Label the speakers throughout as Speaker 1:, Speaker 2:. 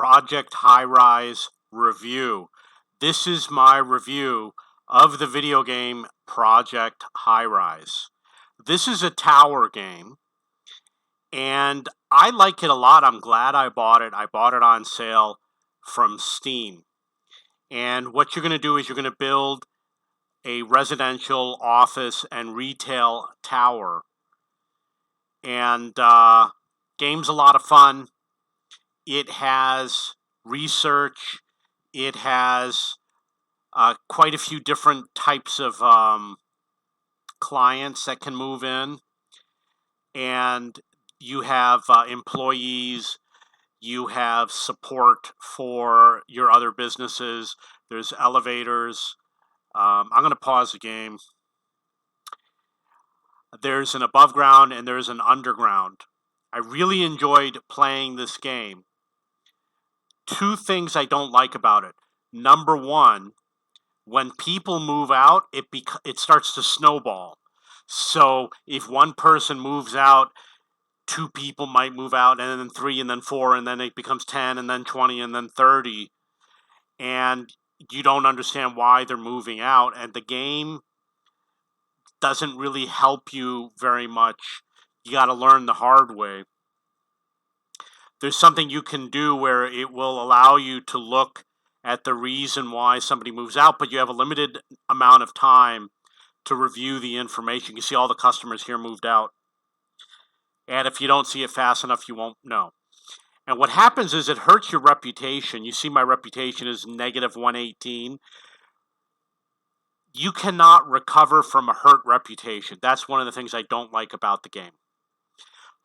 Speaker 1: Project Highrise review. This is my review of the video game Project Highrise. This is a tower game, and I like it a lot. I'm glad I bought it. I bought it on sale from Steam. And what you're going to do is you're going to build a residential, office, and retail tower. And game's a lot of fun. It has research. It has quite a few different types of clients that can move in. And you have employees. You have support for your other businesses. There's elevators. I'm going to pause the game. There's an above ground and there's an underground. I really enjoyed playing this game. Two things I don't like about it. Number one, when people move out, it starts to snowball. So if one person moves out, two people might move out, and then three, and then four, and then it becomes 10, and then 20, and then 30. And you don't understand why they're moving out, and the game doesn't really help you very much. You got to learn the hard way. There's something you can do where it will allow you to look at the reason why somebody moves out, but you have a limited amount of time to review the information. You see all the customers here moved out. And if you don't see it fast enough, you won't know. And what happens is it hurts your reputation. You see my reputation is negative 118. You cannot recover from a hurt reputation. That's one of the things I don't like about the game.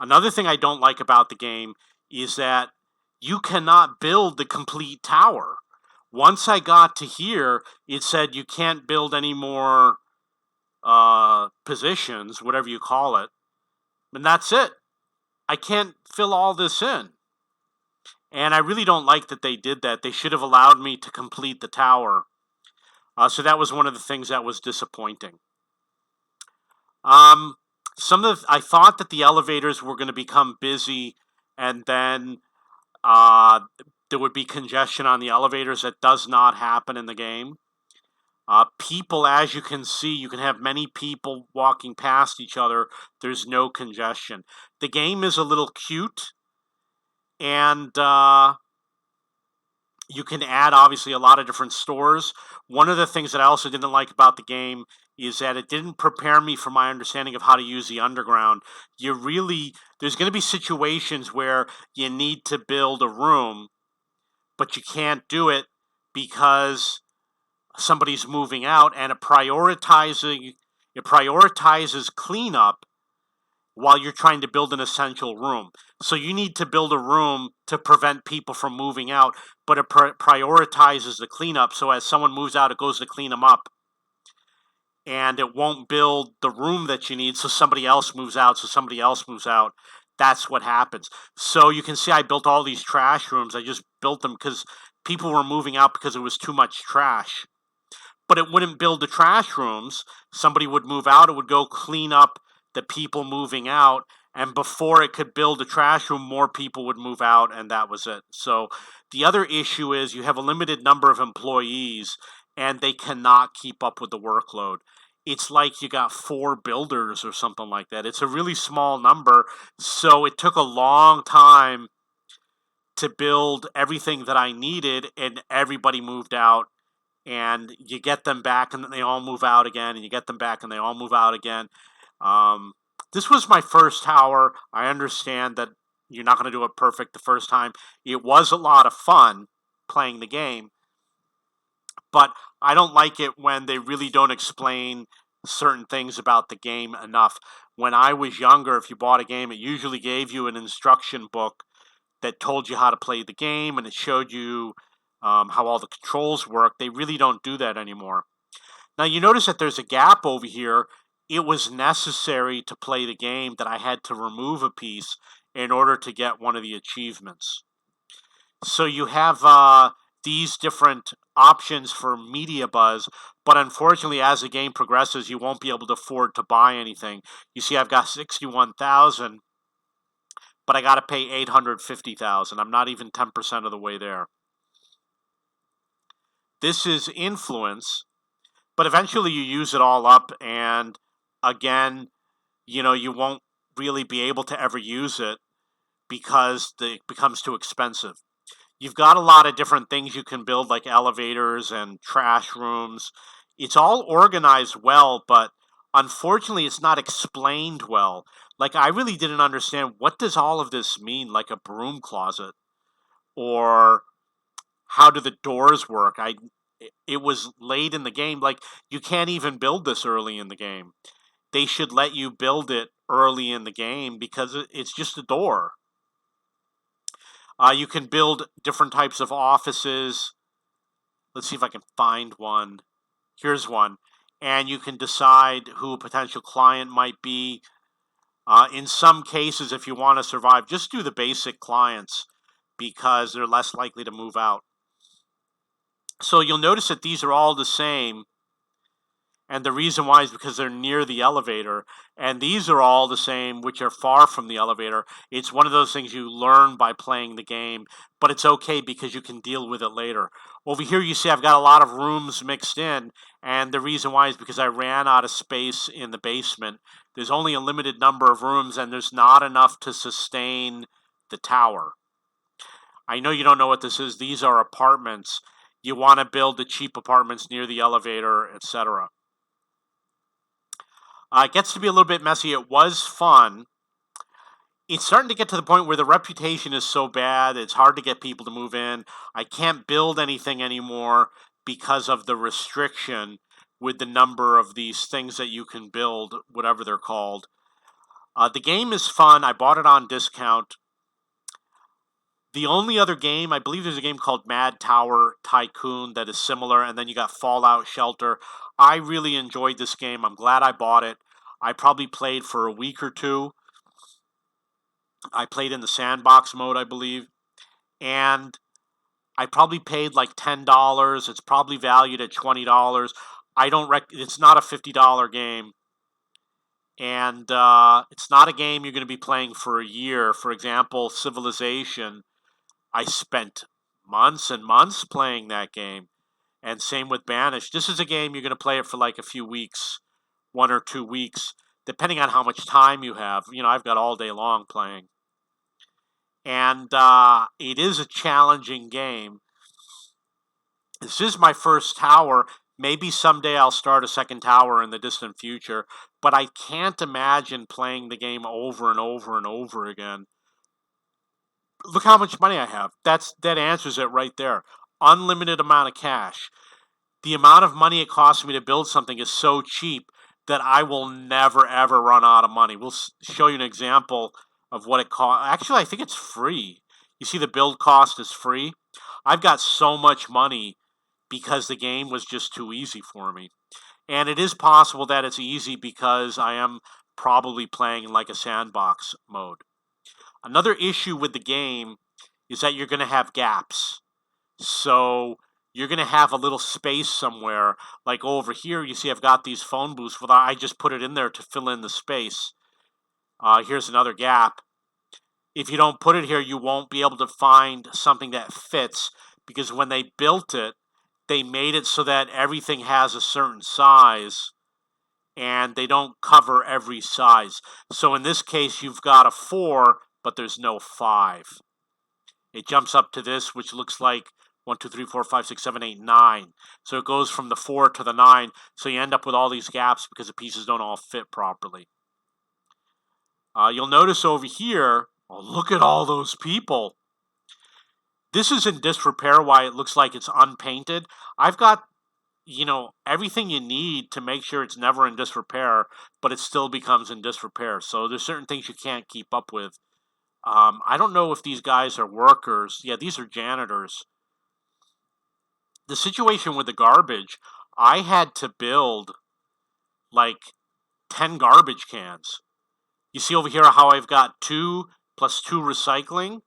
Speaker 1: Another thing I don't like about the game is that you cannot build the complete tower. Once I got to here, it said you can't build any more positions, whatever you call it. And that's it. I can't fill all this in. And I really don't like that they did that. They should have allowed me to complete the tower. So that was one of the things that was disappointing. I thought that the elevators were going to become busy, and then there would be congestion on the elevators. That does not happen in the game. People, as you can see, you can have many people walking past each other. There's no congestion. The game is a little cute, and you can add, obviously, a lot of different stores. One of the things that I also didn't like about the game is that it didn't prepare me for my understanding of how to use the underground. There's going to be situations where you need to build a room, but you can't do it because somebody's moving out, and it prioritizes cleanup while you're trying to build an essential room. So you need to build a room to prevent people from moving out, but it prioritizes the cleanup. So as someone moves out, it goes to clean them up. And it won't build the room that you need, so somebody else moves out, That's what happens. So you can see I built all these trash rooms. I just built them because people were moving out because it was too much trash. But it wouldn't build the trash rooms. Somebody would move out, it would go clean up the people moving out, and before it could build a trash room, more people would move out, and that was it. So the other issue is you have a limited number of employees, and they cannot keep up with the workload. It's like you got 4 builders or something like that. It's a really small number, so it took a long time to build everything that I needed, and everybody moved out. And you get them back, and then they all move out again, and you get them back, and they all move out again. This was my first tower. I understand that you're not going to do it perfect the first time. It was a lot of fun playing the game, but I don't like it when they really don't explain certain things about the game enough. When I was younger, if you bought a game, it usually gave you an instruction book that told you how to play the game, and it showed you how all the controls work. They really don't do that anymore. Now you notice that there's a gap over here. It was necessary to play the game that I had to remove a piece in order to get one of the achievements. So you have these different options for media buzz, but unfortunately as the game progresses you won't be able to afford to buy anything. You see I've got 61,000, but I got to pay $850,000. I'm not even 10% of the way there. This is influence, but eventually you use it all up, and again, you won't really be able to ever use it because it becomes too expensive. You've got a lot of different things you can build, like elevators and trash rooms. It's all organized well, but unfortunately, it's not explained well. Like, I really didn't understand, what does all of this mean, like a broom closet, or how do the doors work? It was late in the game. Like, you can't even build this early in the game. They should let you build it early in the game because it's just a door. You can build different types of offices. Let's see if I can find one. Here's one. And you can decide who a potential client might be. In some cases, if you want to survive, just do the basic clients because they're less likely to move out. So you'll notice that these are all the same. And the reason why is because they're near the elevator. And these are all the same, which are far from the elevator. It's one of those things you learn by playing the game, but it's okay because you can deal with it later. Over here, you see I've got a lot of rooms mixed in, and the reason why is because I ran out of space in the basement. There's only a limited number of rooms, and there's not enough to sustain the tower. I know you don't know what this is. These are apartments. You want to build the cheap apartments near the elevator, etc. It gets to be a little bit messy. It was fun. It's starting to get to the point where the reputation is so bad, it's hard to get people to move in. I can't build anything anymore because of the restriction with the number of these things that you can build, whatever they're called. The game is fun. I bought it on discount. The only other game, I believe there's a game called Mad Tower Tycoon that is similar, and then you got Fallout Shelter. I really enjoyed this game. I'm glad I bought it. I probably played for a week or two. I played in the sandbox mode, I believe, and I probably paid like $10. It's probably valued at $20. It's not a $50 game, and it's not a game you're going to be playing for a year. For example, Civilization, I spent months and months playing that game, and same with Banished. This is a game you're going to play it for like a few weeks, 1 or 2 weeks, depending on how much time you have. I've got all day long playing. And it is a challenging game. This is my first tower. Maybe someday I'll start a second tower in the distant future, but I can't imagine playing the game over and over and over again. Look how much money I have. That answers it right there. Unlimited amount of cash. The amount of money it costs me to build something is so cheap that I will never ever run out of money. We'll show you an example of what it costs. Actually, I think it's free. You see the build cost is free. I've got so much money because the game was just too easy for me. And it is possible that it's easy because I am probably playing in like a sandbox mode. Another issue with the game is that you're going to have gaps. So you're going to have a little space somewhere. Like over here, you see I've got these phone booths. Well, I just put it in there to fill in the space. Here's another gap. If you don't put it here, you won't be able to find something that fits, because when they built it, they made it so that everything has a certain size, and they don't cover every size. So in this case, you've got a 4, but there's no 5. It jumps up to this, which looks like 1, 2, 3, 4, 5, 6, 7, 8, 9. So it goes from the 4 to the 9. So you end up with all these gaps because the pieces don't all fit properly. You'll notice over here, oh, look at all those people. This is in disrepair, why it looks like it's unpainted. I've got, everything you need to make sure it's never in disrepair, but it still becomes in disrepair. So there's certain things you can't keep up with. I don't know if these guys are workers. Yeah, these are janitors. The situation with the garbage, I had to build like 10 garbage cans. You see over here how I've got 2 plus 2 recycling?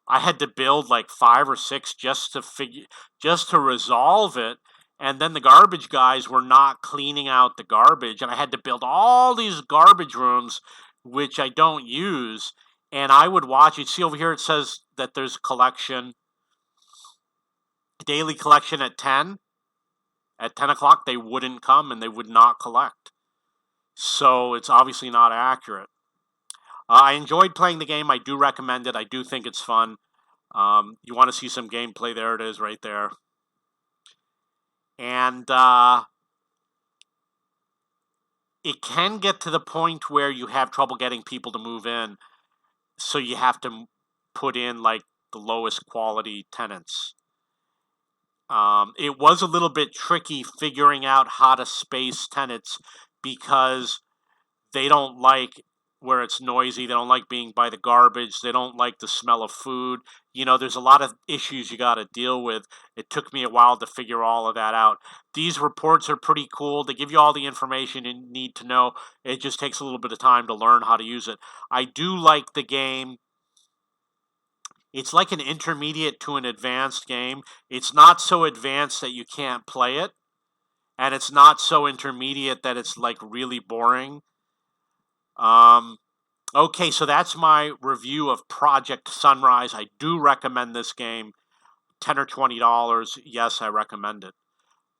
Speaker 1: I had to build like 5 or 6 just to resolve it. And then the garbage guys were not cleaning out the garbage, and I had to build all these garbage rooms, which I don't use. and I would watch it. See over here, it says that there's collection, daily collection at 10. At 10 o'clock, they wouldn't come and they would not collect. So it's obviously not accurate. I enjoyed playing the game. I do recommend it. I do think it's fun. You want to see some gameplay? There it is right there. And it can get to the point where you have trouble getting people to move in. So you have to put in like the lowest quality tenants. It was a little bit tricky figuring out how to space tenants because they don't like where it's noisy. They don't like being by the garbage. They don't like the smell of food. You know, there's a lot of issues you got to deal with. It took me a while to figure all of that out. These reports are pretty cool. They give you all the information you need to know. It just takes a little bit of time to learn how to use it. I do like the game. It's like an intermediate to an advanced game. It's not so advanced that you can't play it, and it's not so intermediate that it's like really boring. Okay, so that's my review of Project Sunrise. I do recommend this game. $10 or $20. Yes, I recommend it.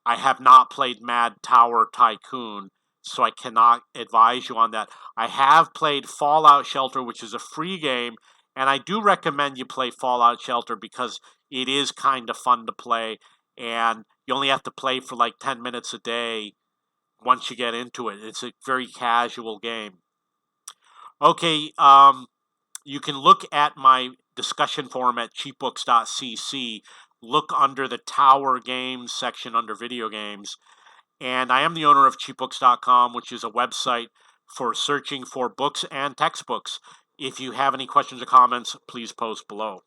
Speaker 1: I have not played Mad Tower Tycoon, so I cannot advise you on that. I have played Fallout Shelter, which is a free game, and I do recommend you play Fallout Shelter because it is kind of fun to play, and you only have to play for like 10 minutes a day once you get into it. It's a very casual game. Okay, you can look at my discussion forum at cheapbooks.cc. Look under the Tower Games section under video games. And I am the owner of cheapbooks.com, which is a website for searching for books and textbooks. If you have any questions or comments, please post below.